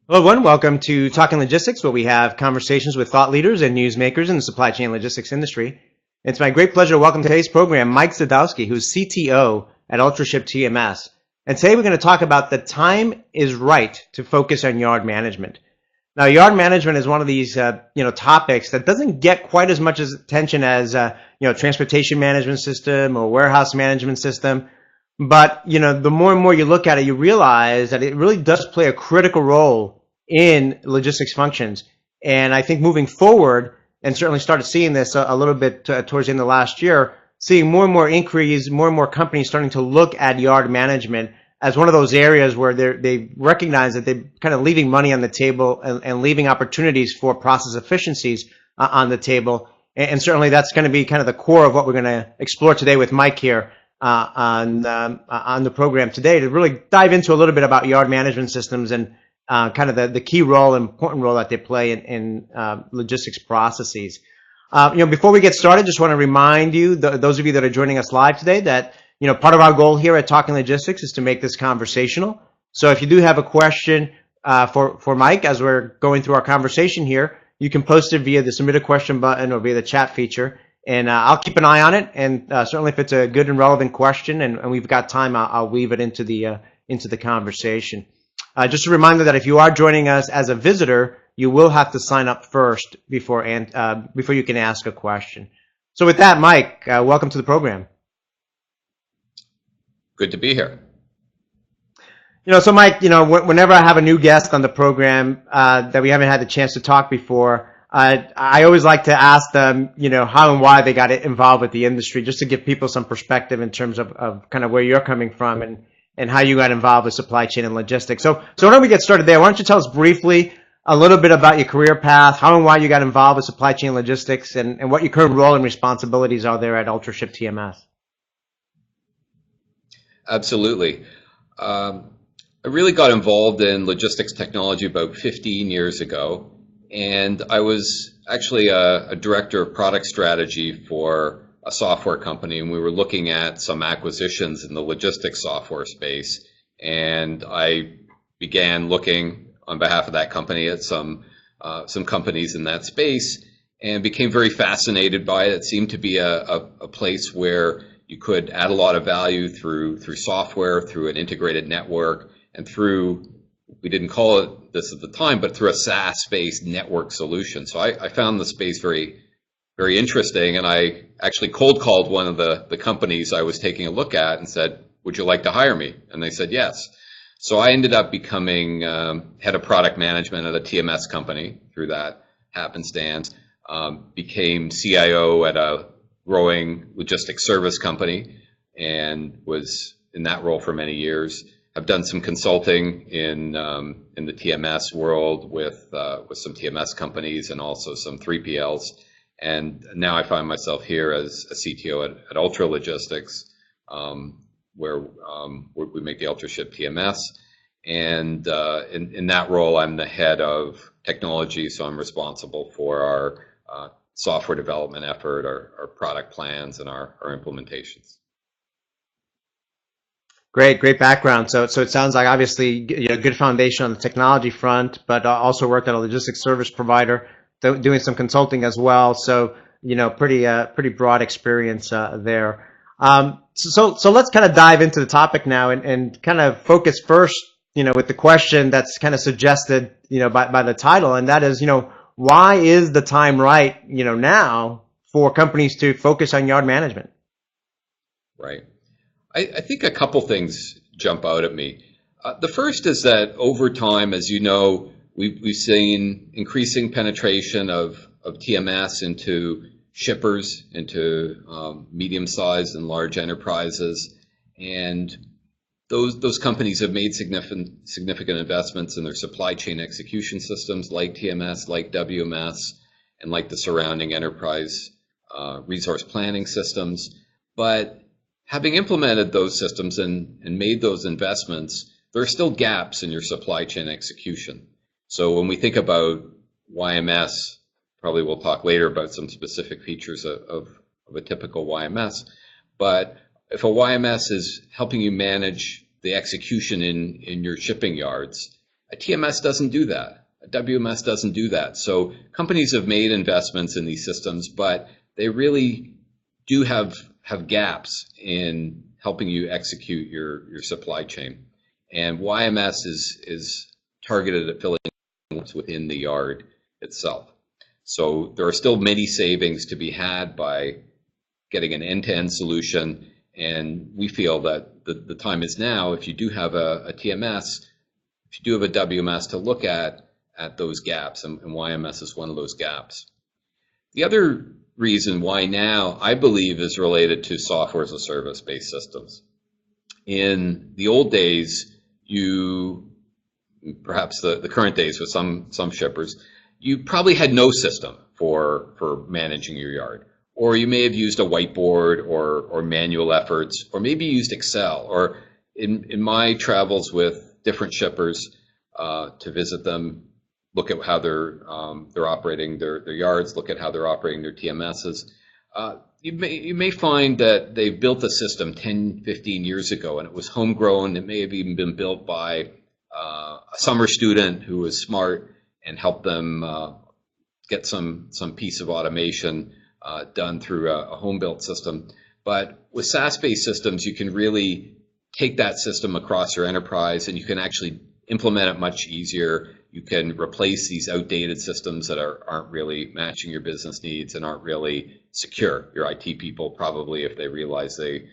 Hello, everyone. Welcome to Talking Logistics, where we have conversations with thought leaders and newsmakers in the supply chain logistics industry. It's my great pleasure to welcome to today's program Mike Sadowski, who's CTO at UltraShipTMS. And today we're going to talk about the time is right to focus on yard management. Now, yard management is one of these topics that doesn't get quite as much attention as transportation management system or warehouse management system. But the more and more you look at it, you realize that it really does play a critical role in logistics functions. And I think moving forward, and certainly started seeing this a little bit towards the end of last year, seeing more and more inquiries, more and more companies starting to look at yard management as one of those areas where they recognize that they're kind of leaving money on the table and leaving opportunities for process efficiencies on the table. And certainly that's going to be kind of the core of what we're going to explore today with Mike here on the program today, to really dive into a little bit about yard management systems and kind of the key role, important role that they play in logistics processes. Before we get started, just want to remind you, those of you that are joining us live today, that part of our goal here at Talking Logistics is to make this conversational. So if you do have a question for Mike as we're going through our conversation here, you can post it via the submit a question button or via the chat feature, and I'll keep an eye on it. And certainly, if it's a good and relevant question, and we've got time, I'll weave it into the conversation. Just a reminder that if you are joining us as a visitor, you will have to sign up first before you can ask a question. So with that, Mike, welcome to the program. Good to be here. So Mike, whenever I have a new guest on the program that we haven't had the chance to talk before, I always like to ask them, how and why they got involved with the industry, just to give people some perspective in terms of kind of where you're coming from and how you got involved with supply chain and logistics. So why don't we get started there? Why don't you tell us briefly a little bit about your career path, how and why you got involved with supply chain logistics, and what your current role and responsibilities are there at UltraShipTMS? Absolutely. I really got involved in logistics technology about 15 years ago, and I was actually a director of product strategy for a software company, and we were looking at some acquisitions in the logistics software space, and I began looking on behalf of that company at some companies in that space, and became very fascinated by it. It seemed to be a place where you could add a lot of value through software, through an integrated network, and through, we didn't call it this at the time, but through a SaaS-based network solution. So I found the space very, very interesting, and I actually cold called one of the companies I was taking a look at and said, would you like to hire me? And they said yes. So I ended up becoming head of product management at a TMS company through that happenstance, became CIO at a growing logistics service company, and was in that role for many years. I've done some consulting in the TMS world with some TMS companies and also some 3PLs. And now I find myself here as a CTO at Ultra Logistics, where we make the UltraShip TMS. And in that role, I'm the head of technology, so I'm responsible for our software development effort, our product plans, and our implementations. Great background. So it sounds like obviously good foundation on the technology front, but also worked at a logistics service provider, doing some consulting as well. So pretty broad experience there. So let's kind of dive into the topic now and kind of focus first, with the question that's kind of suggested, by the title, and that is, why is the time right, now for companies to focus on yard management? Right. I think a couple things jump out at me. The first is that over time, as you know, we've seen increasing penetration of TMS into shippers, into medium-sized and large enterprises, and those companies have made significant investments in their supply chain execution systems, like TMS, like WMS, and like the surrounding enterprise resource planning systems. But having implemented those systems and made those investments, there are still gaps in your supply chain execution. So when we think about YMS, probably we'll talk later about some specific features of a typical YMS, but if a YMS is helping you manage the execution in your shipping yards, A TMS doesn't do that. A WMS doesn't do that. So companies have made investments in these systems, but they really do have gaps in helping you execute your supply chain. And YMS is targeted at filling what's within the yard itself. So there are still many savings to be had by getting an end-to-end solution, and we feel that the time is now, if you do have a TMS, if you do have a WMS, to look at those gaps, and YMS is one of those gaps. The other reason why now, I believe, is related to software as a service based systems. In the old days, perhaps the current days with some shippers, you probably had no system for managing your yard. Or you may have used a whiteboard or manual efforts, or maybe used Excel. Or in my travels with different shippers to visit them, look at how they're operating their yards, look at how they're operating their TMSs. You may find that they built a system 10, 15 years ago, and it was homegrown. It may have even been built by a summer student who was smart and helped them get some piece of automation done through a home-built system. But with SaaS-based systems, you can really take that system across your enterprise, and you can actually implement it much easier. You can replace these outdated systems that aren't really matching your business needs and aren't really secure. Your IT people probably, if they realize they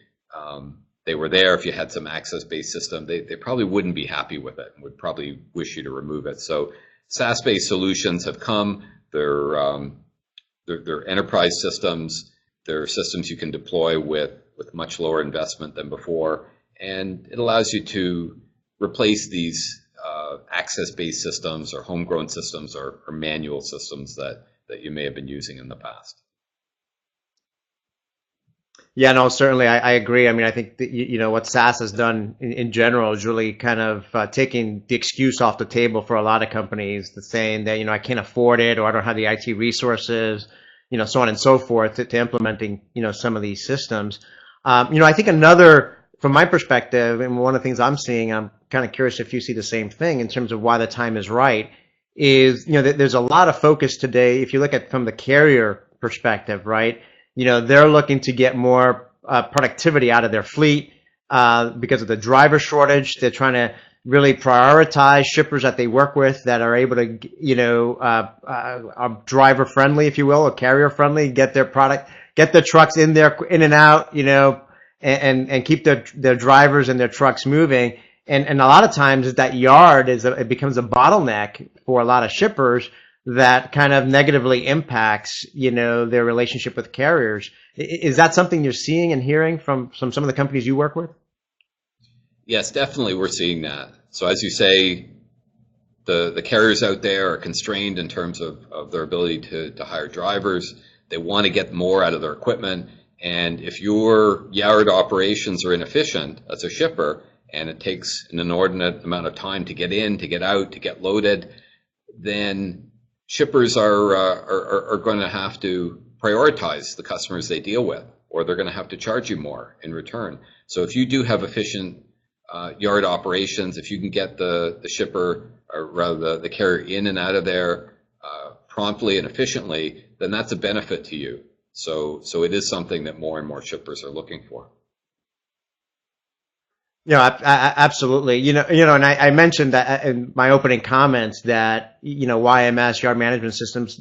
were there, if you had some access-based system, they probably wouldn't be happy with it and would probably wish you to remove it. So SaaS-based solutions have come. They're enterprise systems. They're systems you can deploy with much lower investment than before, and it allows you to replace these access-based systems or homegrown systems or manual systems that you may have been using in the past. Yeah, no, certainly I agree. I mean, I think that, what SaaS has done in general is really kind of taking the excuse off the table for a lot of companies, that's saying that, I can't afford it, or I don't have the IT resources, so on and so forth to implementing, some of these systems. I think another, from my perspective, and one of the things I'm seeing, I'm kind of curious if you see the same thing in terms of why the time is right, is, there's a lot of focus today, if you look at from the carrier perspective, right? They're looking to get more productivity out of their fleet because of the driver shortage. They're trying to really prioritize shippers that they work with that are able to, are driver friendly, if you will, or carrier friendly, get their trucks in and out, and keep their drivers and their trucks moving. And a lot of times that yard it becomes a bottleneck for a lot of shippers that kind of negatively impacts, their relationship with carriers. Is that something you're seeing and hearing from some of the companies you work with? Yes, definitely we're seeing that. So as you say, the carriers out there are constrained in terms of their ability to hire drivers. They want to get more out of their equipment. And if your yard operations are inefficient as a shipper, and it takes an inordinate amount of time to get in, to get out, to get loaded, then shippers are going to have to prioritize the customers they deal with, or they're going to have to charge you more in return. So if you do have efficient yard operations, if you can get the shipper, or rather the carrier, in and out of there promptly and efficiently, then that's a benefit to you. So it is something that more and more shippers are looking for. Absolutely. And I mentioned that in my opening comments that, YMS, yard management systems,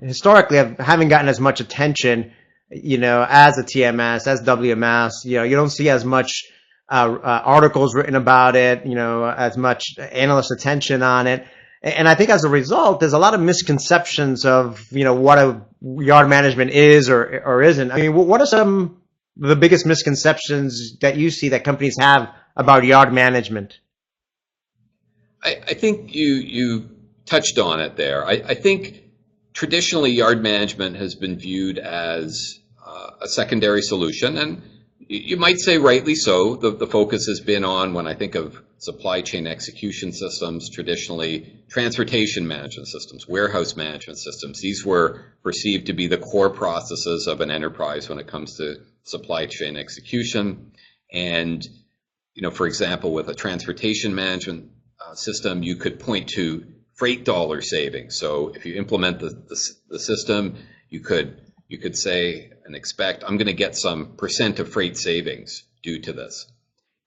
historically haven't gotten as much attention, as a TMS, as WMS. You don't see as much articles written about it, as much analyst attention on it. And I think as a result, there's a lot of misconceptions of, what a yard management is or isn't. I mean, what are some of the biggest misconceptions that you see that companies have about yard management? I think you touched on it there. I think traditionally yard management has been viewed as a secondary solution, and you might say rightly so. The focus has been on, when I think of supply chain execution systems, traditionally transportation management systems, warehouse management systems. These were perceived to be the core processes of an enterprise when it comes to supply chain execution. And, for example, with a transportation management system, you could point to freight dollar savings. So if you implement the system, you could say and expect, I'm going to get some % of freight savings due to this.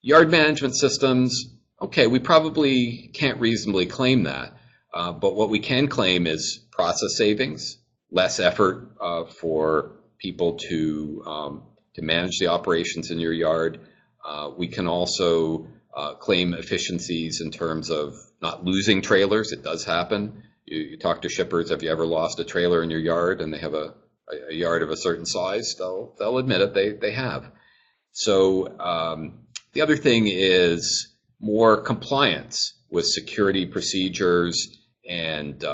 Yard management systems, okay, we probably can't reasonably claim that, but what we can claim is process savings, less effort for people to manage the operations in your yard. We can also claim efficiencies in terms of not losing trailers. It does happen. You talk to shippers, have you ever lost a trailer in your yard, and they have a yard of a certain size? They'll admit it, they have. So the other thing is more compliance with security procedures and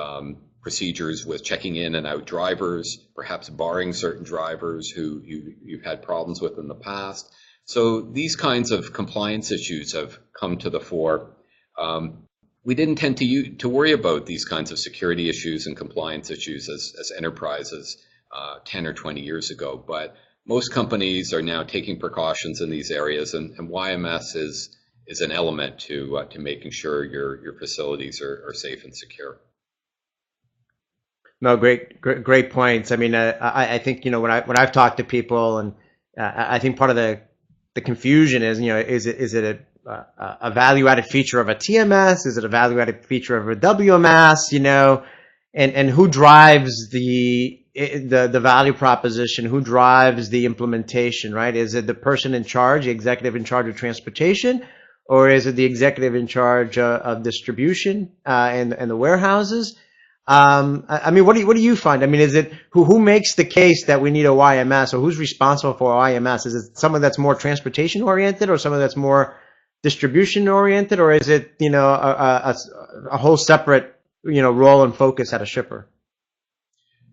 procedures with checking in and out drivers, perhaps barring certain drivers who you've had problems with in the past. So these kinds of compliance issues have come to the fore. We didn't tend to worry about these kinds of security issues and compliance issues as enterprises 10 or 20 years ago, but most companies are now taking precautions in these areas, and YMS is an element to making sure your facilities are safe and secure. No, great points. I mean, I think, when I've talked to people, and I think part of the confusion is, is it a value-added feature of a TMS? Is it a value-added feature of a WMS? And who drives the value proposition? Who drives the implementation? Right? Is it the person in charge, the executive in charge of transportation, or is it the executive in charge of distribution and the warehouses? I mean, what do you find? I mean, is it who makes the case that we need a YMS, or who's responsible for YMS? Is it someone that's more transportation oriented, or someone that's more distribution oriented, or is it a whole separate role and focus at a shipper?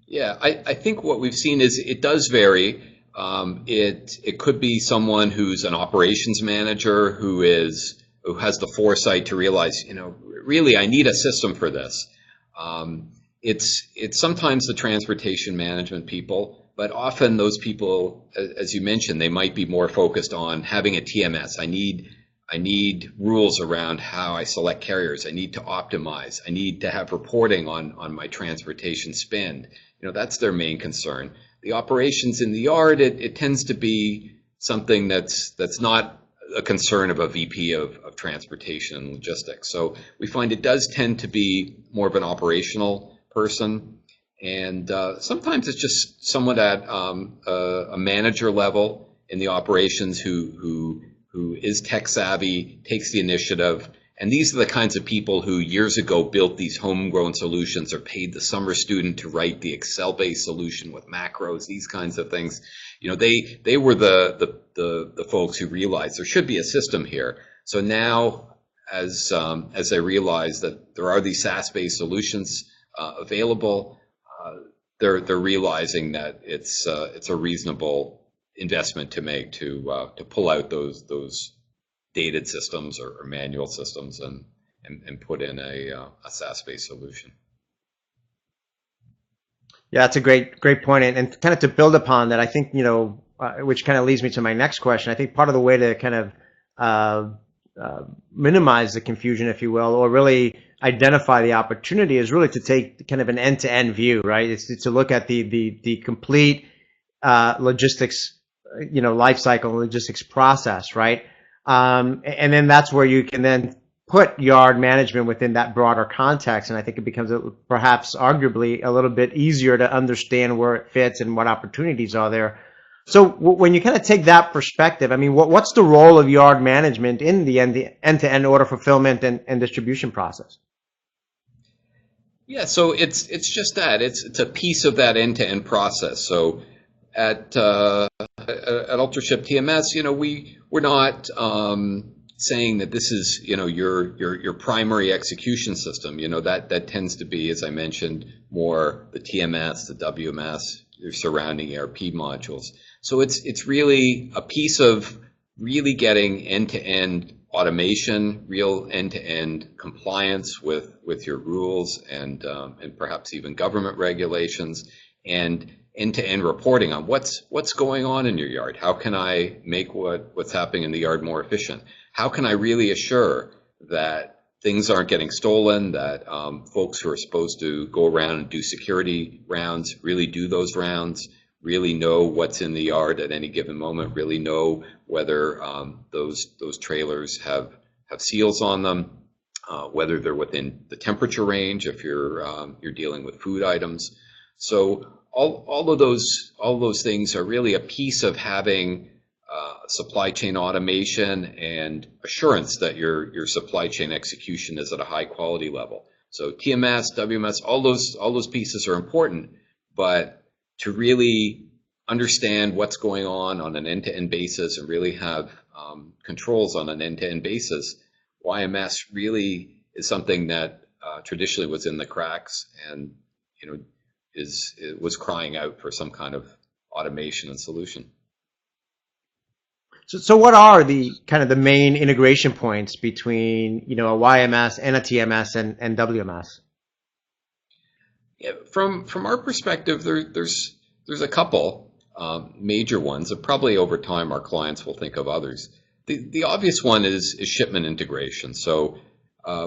Yeah, I think what we've seen is it does vary. It could be someone who's an operations manager who has the foresight to realize, really I need a system for this. It's sometimes the transportation management people, but often those people, as you mentioned, they might be more focused on having a TMS. I need rules around how I select carriers. I need to optimize. I need to have reporting on my transportation spend. That's their main concern. The operations in the yard, it tends to be something that's not a concern of a VP of transportation and logistics. So we find it does tend to be more of an operational person, and sometimes it's just someone at a manager level in the operations who is tech savvy, takes the initiative. And these are the kinds of people who years ago built these homegrown solutions or paid the summer student to write the Excel-based solution with macros, these kinds of things. They were the folks who realized there should be a system here. So now, as they realize that there are these SaaS-based solutions available, they're realizing that it's a reasonable investment to make to pull out those dated systems or manual systems and put in a SaaS-based solution. Yeah, that's a great point. And kind of to build upon that, I think, which kind of leads me to my next question. I think part of the way to kind of minimize the confusion, if you will, or really identify the opportunity is really to take kind of an end-to-end view, right? It's to look at the complete logistics, life cycle, logistics process, right? And then that's where you can then put yard management within that broader context. And I think it becomes perhaps arguably a little bit easier to understand where it fits and what opportunities are there. So when you kind of take that perspective, I mean, what's the role of yard management in the end-to-end order fulfillment and distribution process? Yeah, so it's just that. It's a piece of that end-to-end process. So at UltraShipTMS, we're not saying that this is your primary execution system. That tends to be, as I mentioned, more the TMS, the WMS, your surrounding ERP modules. So it's really a piece of really getting end-to-end automation, real end-to-end compliance with your rules and perhaps even government regulations, and end-to-end reporting on what's going on in your yard. How can I make what's happening in the yard more efficient? How can I really assure that things aren't getting stolen, that folks who are supposed to go around and do security rounds really do those rounds, really know what's in the yard at any given moment, really know whether those trailers have seals on them, whether they're within the temperature range if you're dealing with food items. So all of those things are really a piece of having supply chain automation and assurance that your supply chain execution is at a high quality level. So TMS, WMS, all those pieces are important, but to really understand what's going on an end-to-end basis and really have controls on an end-to-end basis, YMS really is something that traditionally was in the cracks and it was crying out for some kind of automation and solution. So what are the kind of the main integration points between a YMS and a TMS and WMS? Yeah, from our perspective, there's a couple major ones, and probably over time our clients will think of others. The obvious one is shipment integration. So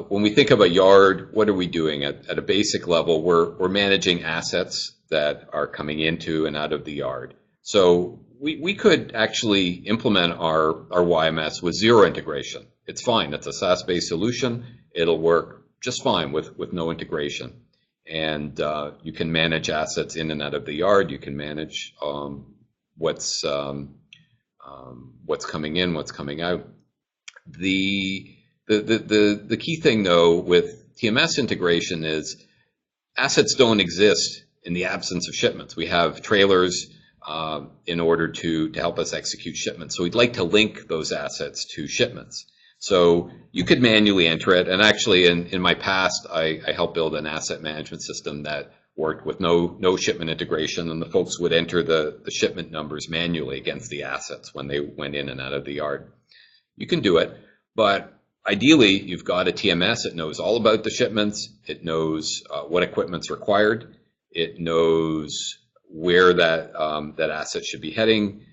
when we think of a yard, what are we doing at a basic level? We're managing assets that are coming into and out of the yard. So we could actually implement our YMS with zero integration. It's fine. It's a SaaS-based solution. It'll work just fine with no integration. And you can manage assets in and out of the yard. You can manage what's coming in, what's coming out. The key thing, though, with TMS integration is assets don't exist in the absence of shipments. We have trailers in order to help us execute shipments. So we'd like to link those assets to shipments. So you could manually enter it. And actually, in my past, I helped build an asset management system that worked with no shipment integration, and the folks would enter the shipment numbers manually against the assets when they went in and out of the yard. You can do it, but ideally, you've got a TMS. It knows all about the shipments. It knows what equipment's required. It knows where that asset should be heading.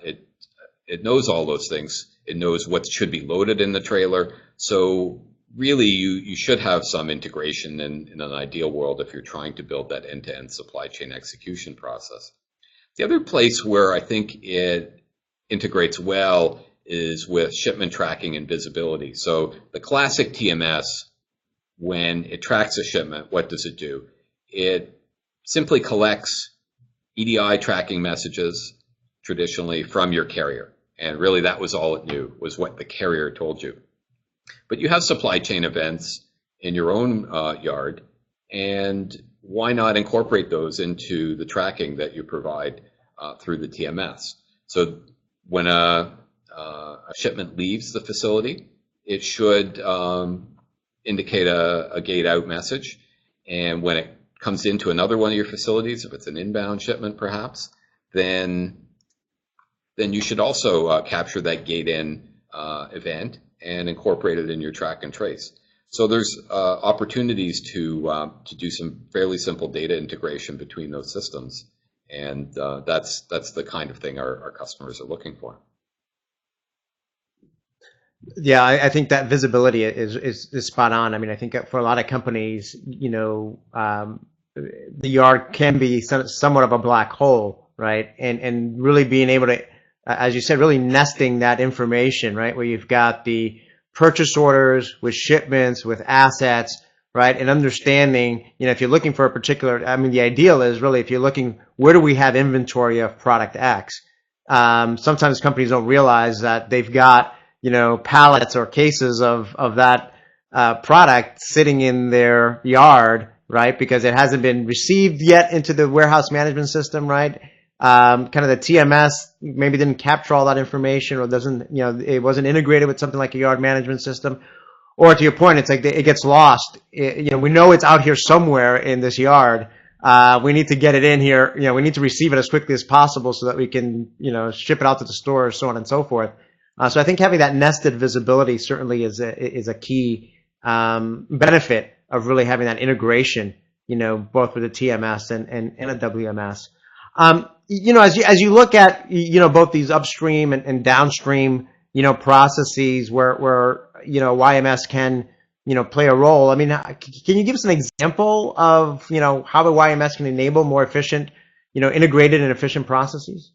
It knows all those things. It knows what should be loaded in the trailer. So really, you should have some integration in an ideal world if you're trying to build that end-to-end supply chain execution process. The other place where I think it integrates well is with shipment tracking and visibility. So the classic TMS, when it tracks a shipment, what does it do? It simply collects EDI tracking messages traditionally from your carrier. And really that was all it knew, was what the carrier told you. But you have supply chain events in your own yard, and why not incorporate those into the tracking that you provide through the TMS? So when a shipment leaves the facility, it should indicate a gate out message. And when it comes into another one of your facilities, if it's an inbound shipment perhaps, then you should also capture that gate in event and incorporate it in your track and trace. So there's opportunities to do some fairly simple data integration between those systems, and that's the kind of thing our customers are looking for. Yeah, I think that visibility is spot on. I mean, I think for a lot of companies, the yard can be somewhat of a black hole, right? And really being able to, as you said, really nesting that information, right? Where you've got the purchase orders with shipments, with assets, right? And understanding, if you're looking for a particular, I mean, the ideal is really if you're looking, where do we have inventory of product X? Sometimes companies don't realize that they've got, pallets or cases of that product sitting in their yard, right? Because it hasn't been received yet into the warehouse management system, right? Kind of the TMS maybe didn't capture all that information, or doesn't, it wasn't integrated with something like a yard management system. Or to your point, it's like it gets lost. We know it's out here somewhere in this yard. We need to get it in here. We need to receive it as quickly as possible so that we can, ship it out to the store, so on and so forth. So I think having that nested visibility certainly is a key benefit of really having that integration, both with a TMS and a WMS. As you look at, both these upstream and downstream, processes where YMS can, play a role. I mean, can you give us an example of, how the YMS can enable more efficient, integrated and efficient processes?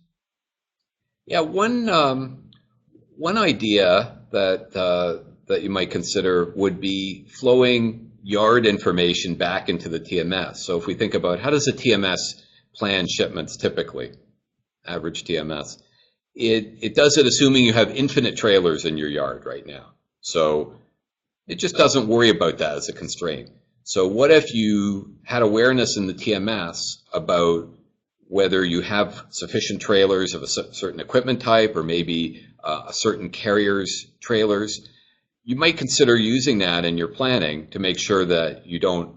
Yeah, one idea that you might consider would be flowing yard information back into the TMS. So if we think about how does a TMS plan shipments typically, average TMS, it does it assuming you have infinite trailers in your yard right now. So it just doesn't worry about that as a constraint. So what if you had awareness in the TMS about whether you have sufficient trailers of a certain equipment type or maybe a certain carrier's trailers? You might consider using that in your planning to make sure that you don't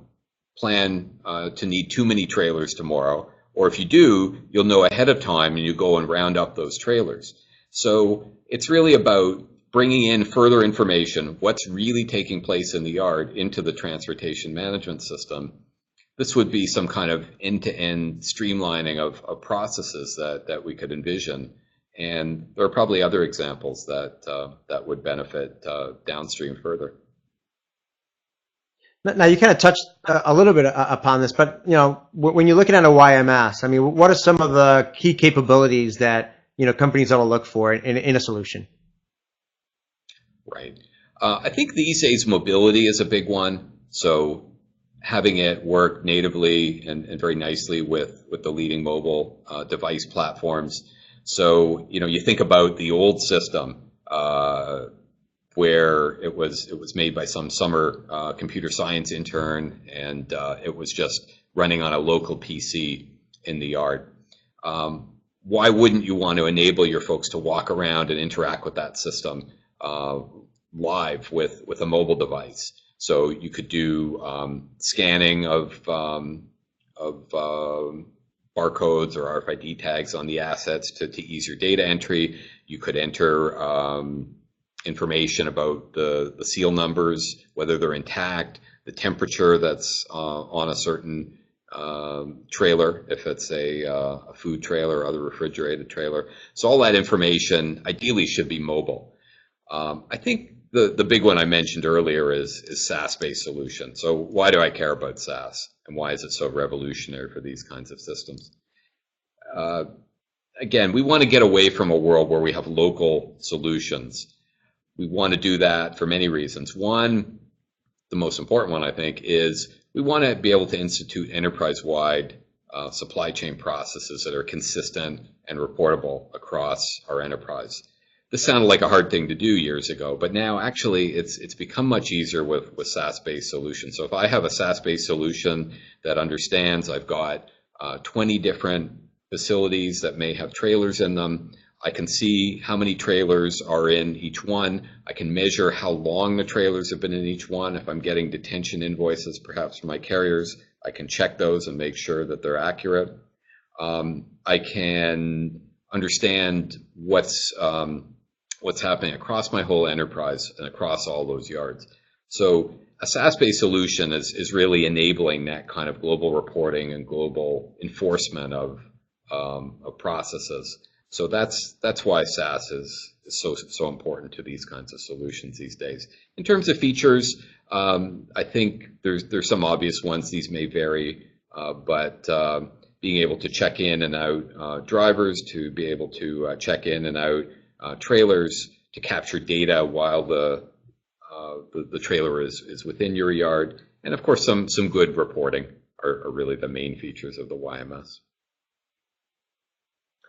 plan to need too many trailers tomorrow. Or if you do, you'll know ahead of time and you go and round up those trailers. So it's really about bringing in further information, what's really taking place in the yard, into the transportation management system. This would be some kind of end-to-end streamlining of processes that we could envision. And there are probably other examples that would benefit downstream further. Now, you kind of touched a little bit upon this, but when you're looking at a YMS, I mean, what are some of the key capabilities that companies ought to look for in a solution? Right. I think these days mobility is a big one. So having it work natively and very nicely with the leading mobile device platforms. So you think about the old system where it was made by some summer computer science intern, and it was just running on a local PC in the yard. Why wouldn't you want to enable your folks to walk around and interact with that system live with a mobile device? So you could do scanning of barcodes or RFID tags on the assets to ease your data entry. You could enter information about the seal numbers, whether they're intact, the temperature that's on a certain trailer, if it's a food trailer or other refrigerated trailer. So all that information ideally should be mobile. I think the big one I mentioned earlier is SaaS-based solution. So why do I care about SaaS, and why is it so revolutionary for these kinds of systems? Again, we want to get away from a world where we have local solutions. We want to do that for many reasons. One, the most important one, I think, is we want to be able to institute enterprise-wide supply chain processes that are consistent and reportable across our enterprise. This sounded like a hard thing to do years ago, but now actually it's become much easier with SaaS-based solutions. So if I have a SaaS-based solution that understands I've got 20 different facilities that may have trailers in them, I can see how many trailers are in each one. I can measure how long the trailers have been in each one. If I'm getting detention invoices, perhaps from my carriers, I can check those and make sure that they're accurate. I can understand what's happening across my whole enterprise and across all those yards. So a SaaS-based solution is really enabling that kind of global reporting and global enforcement of processes. So that's why SaaS is so important to these kinds of solutions these days. In terms of features, I think there's some obvious ones. These may vary, but being able to check in and out drivers, to be able to check in and out trailers, to capture data while the trailer is within your yard, and of course some good reporting are really the main features of the YMS.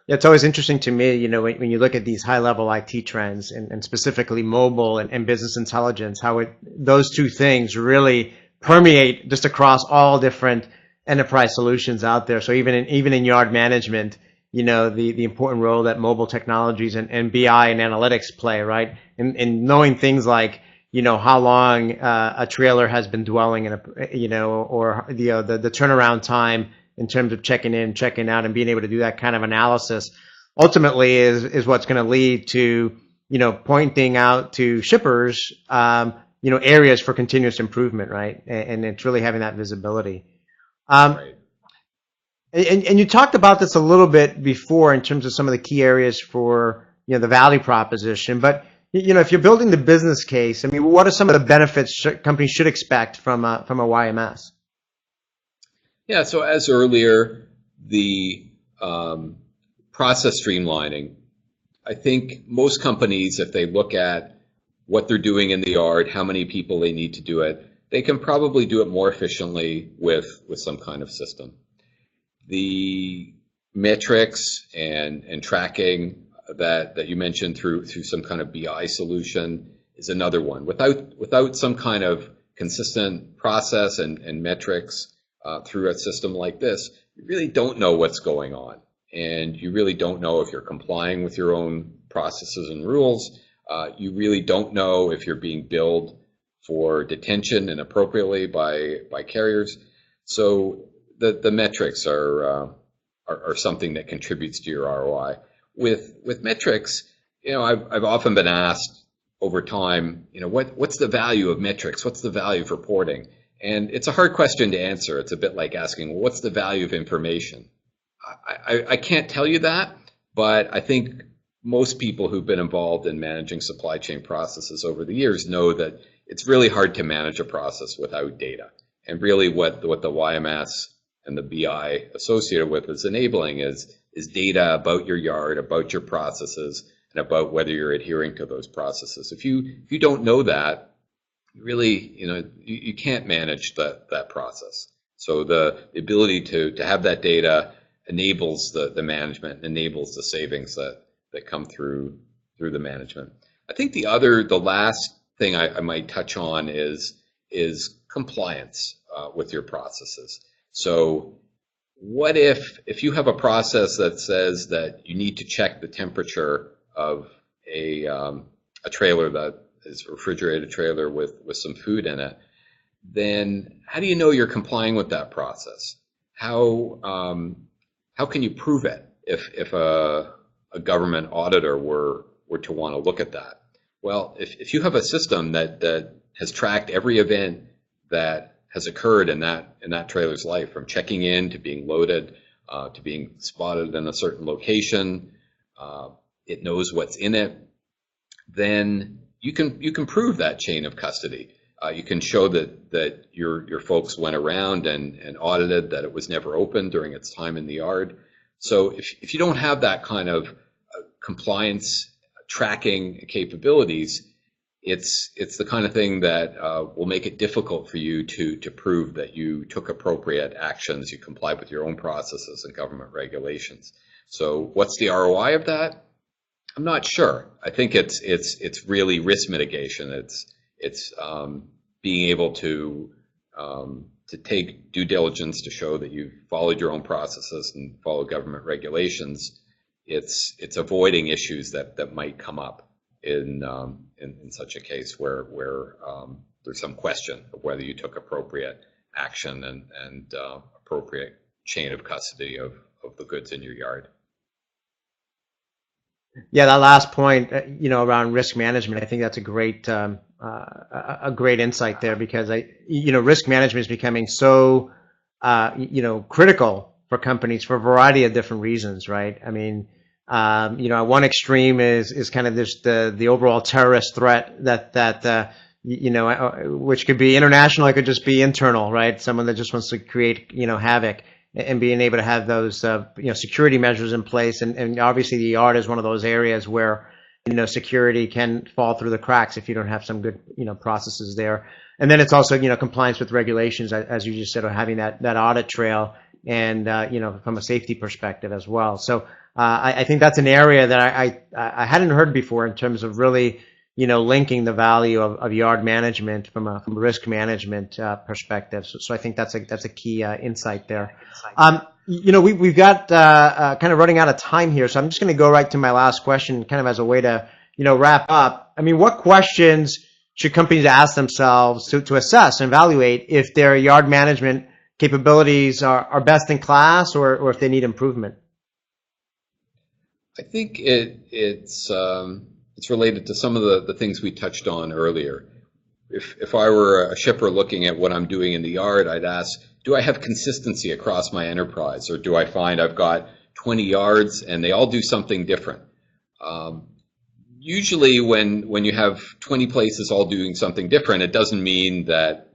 Yeah, it's always interesting to me, when you look at these high-level IT trends and specifically mobile and business intelligence, how those two things really permeate just across all different enterprise solutions out there. So even in yard management, the important role that mobile technologies and BI and analytics play, right? And knowing things like, how long a trailer has been dwelling in or the turnaround time in terms of checking in, checking out, and being able to do that kind of analysis ultimately is what's going to lead to, pointing out to shippers, areas for continuous improvement, right? And it's really having that visibility. Right. And you talked about this a little bit before in terms of some of the key areas for, the value proposition, but, If you're building the business case, I mean, what are some of the benefits companies should expect from a YMS? Yeah, so as earlier, the process streamlining, I think most companies, if they look at what they're doing in the yard, how many people they need to do it, they can probably do it more efficiently with some kind of system. The metrics and tracking that you mentioned through some kind of BI solution is another one. Without some kind of consistent process and metrics through a system like this, you really don't know what's going on, and you really don't know if you're complying with your own processes and rules. You really don't know if you're being billed for detention inappropriately by carriers. So the metrics are something that contributes to your ROI. With metrics, I've often been asked over time, what's the value of metrics? What's the value of reporting? And it's a hard question to answer. It's a bit like asking, well, what's the value of information? I can't tell you that, but I think most people who've been involved in managing supply chain processes over the years know that it's really hard to manage a process without data. And really what the YMS and the BI associated with is enabling is data about your yard, about your processes, and about whether you're adhering to those processes. If you don't know that, really, you can't manage that process. So the ability to have that data enables the management, enables the savings that come through the management. I think the last thing I might touch on is compliance with your processes. So what if you have a process that says that you need to check the temperature of a trailer that is a refrigerated trailer with some food in it, then how do you know you're complying with that process? How can you prove it if a government auditor were to want to look at that? Well, if you have a system that has tracked every event that has occurred in that trailer's life, from checking in to being loaded to being spotted in a certain location, it knows what's in it, then you can prove that chain of custody. You can show that your folks went around and audited that it was never opened during its time in the yard. So if you don't have that kind of compliance tracking capabilities, it's the kind of thing that will make it difficult for you to prove that you took appropriate actions, you complied with your own processes and government regulations. So what's the ROI of that? I'm not sure. I think it's really risk mitigation. It's being able to take due diligence to show that you've followed your own processes and follow government regulations. It's avoiding issues that might come up in such a case where there's some question of whether you took appropriate action and appropriate chain of custody of the goods in your yard. Yeah, that last point, around risk management, I think that's a great insight there, because risk management is becoming so, critical for companies for a variety of different reasons, right? I mean, at one extreme is kind of just the overall terrorist threat that which could be international, it could just be internal, right? Someone that just wants to create, havoc. And being able to have those, security measures in place. And obviously the yard is one of those areas where, security can fall through the cracks if you don't have some good, processes there. And then it's also, compliance with regulations, as you just said, or having that audit trail and, from a safety perspective as well. So, I think that's an area that I hadn't heard before in terms of really, linking the value of yard management from a risk management perspective. So I think that's a key insight there. We've got kind of running out of time here, so I'm just going to go right to my last question, kind of as a way to wrap up. I mean, what questions should companies ask themselves to assess and evaluate if their yard management capabilities are best in class or if they need improvement? I think it's related to some of the things we touched on earlier. If I were a shipper looking at what I'm doing in the yard, I'd ask, do I have consistency across my enterprise, or do I find I've got 20 yards and they all do something different? usually when you have 20 places all doing something different, it doesn't mean that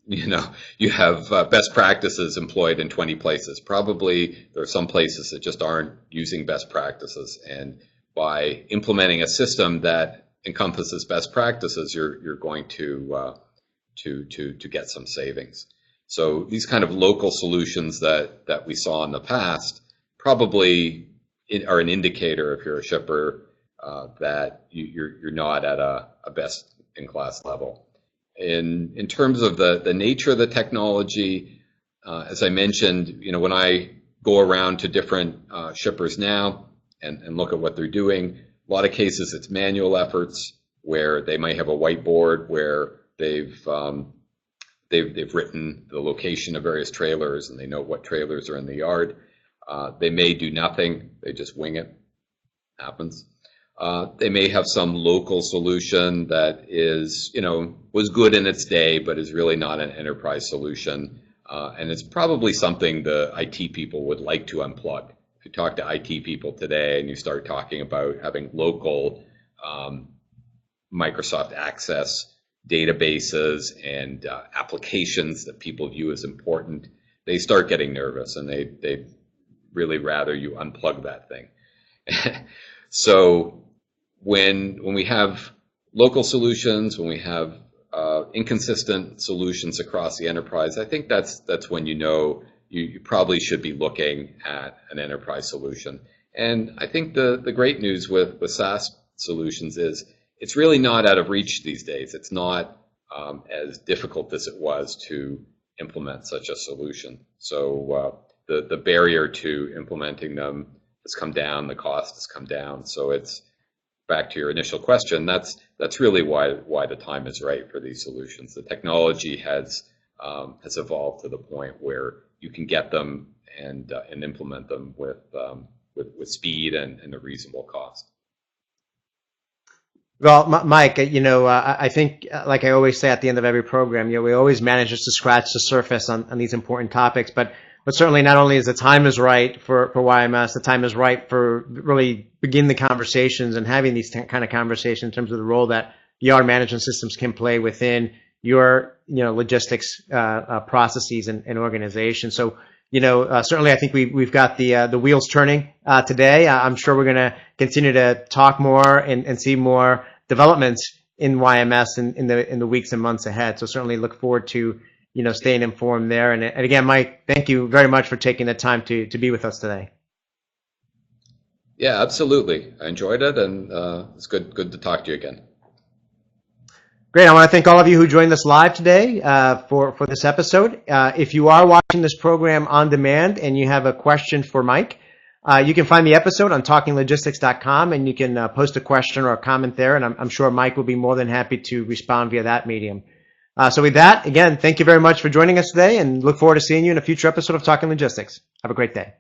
you have best practices employed in 20 places. Probably there are some places that just aren't using best practices, and by implementing a system that encompasses best practices, you're going to get some savings. So these kind of local solutions that we saw in the past probably are an indicator, if you're a shipper, that you're not at a best in class level. In terms of the nature of the technology, as I mentioned, when I go around to different shippers now and look at what they're doing, a lot of cases it's manual efforts where they might have a whiteboard where they've written the location of various trailers and they know what trailers are in the yard. They may do nothing, they just wing it. Happens. They may have some local solution that is, was good in its day, but is really not an enterprise solution. And it's probably something the IT people would like to unplug. If you talk to IT people today and you start talking about having local Microsoft Access databases and applications that people view as important, they start getting nervous and they really rather you unplug that thing. So when we have local solutions, when we have inconsistent solutions across the enterprise, I think that's when you probably should be looking at an enterprise solution. And I think the great news with SaaS solutions is it's really not out of reach these days. It's not as difficult as it was to implement such a solution. So the barrier to implementing them has come down, the cost has come down. So it's back to your initial question. That's really why the time is right for these solutions. The technology has evolved to the point where you can get them and implement them with speed and a reasonable cost. Well, Mike, I think, like I always say at the end of every program, we always manage just to scratch the surface on these important topics, but certainly not only is the time is right for YMS, the time is right for really begin the conversations and having these kind of conversations in terms of the role that yard management systems can play within your, logistics processes and organization. So, certainly I think we've got the wheels turning today. I'm sure we're going to continue to talk more and see more developments in YMS in the weeks and months ahead. So certainly look forward to staying informed there. And again, Mike, thank you very much for taking the time to be with us today. Yeah, absolutely. I enjoyed it, and it's good to talk to you again. Great. I want to thank all of you who joined us live today for this episode. If you are watching this program on demand and you have a question for Mike, you can find the episode on talkinglogistics.com, and you can post a question or a comment there, and I'm sure Mike will be more than happy to respond via that medium. So with that, again, thank you very much for joining us today, and look forward to seeing you in a future episode of Talking Logistics. Have a great day.